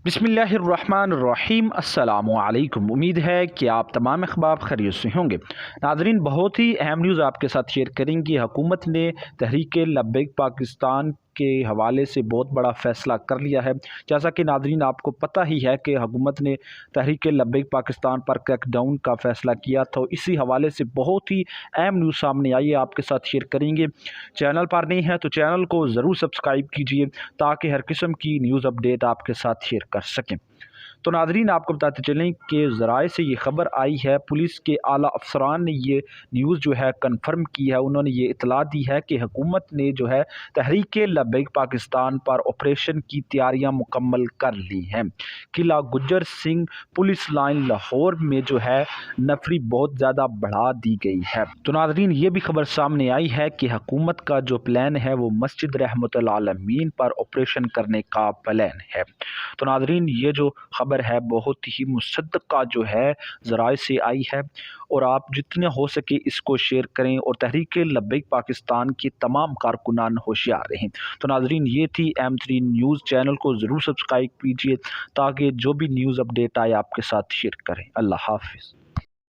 बिस्मिल्लाहिर्रहमानिर्रहीम। अस्सलामुअलैकुम। उम्मीद है कि आप तमाम अहबाब खैरियत से होंगे। नाज़रीन, बहुत ही अहम न्यूज़ आपके साथ शेयर करेंगे। हुकूमत ने तहरीक लब्बैक पाकिस्तान के हवाले से बहुत बड़ा फ़ैसला कर लिया है। जैसा कि नाज़रीन आपको पता ही है कि हुकूमत ने तहरीक लब्बैक पाकिस्तान पर क्रैकडाउन का फ़ैसला किया, तो इसी हवाले से बहुत ही अहम न्यूज़ सामने आई है, आपके साथ शेयर करेंगे। चैनल पर नहीं है तो चैनल को ज़रूर सब्सक्राइब कीजिए ताकि हर किस्म की न्यूज़ अपडेट आपके साथ शेयर कर सकें। तो नाज़रीन, आपको बताते चलें कि ज़राए से ये ख़बर आई है, पुलिस के आला अफसरान ने ये न्यूज़ जो है कन्फर्म की है। उन्होंने ये इतला दी है कि हुकूमत ने जो है तहरीक लब्बैक पाकिस्तान पर ऑपरेशन की तैयारियां मुकम्मल कर ली हैं। किला गुज्जर सिंह पुलिस लाइन लाहौर में जो है नफरी बहुत ज़्यादा बढ़ा दी गई है। तो नाज़रीन, ये भी खबर सामने आई है कि हुकूमत का जो प्लान है वो मस्जिद रहमतुल आलमीन पर ऑपरेशन करने का प्लान है। तो नाज़रीन, ये जो खबर है बहुत ही मुसद्दक़ा जो है ज़राए से आई है, और आप जितने हो सके इसको शेयर करें और तहरीक लब्बैक पाकिस्तान के तमाम कारकुनान होशियार रहें। तो नाज़रीन, ये थी अहम तरीन न्यूज़। चैनल को ज़रूर सब्सक्राइब कीजिए ताकि जो भी न्यूज़ अपडेट आए आपके साथ शेयर करें। अल्लाह हाफ़िज़।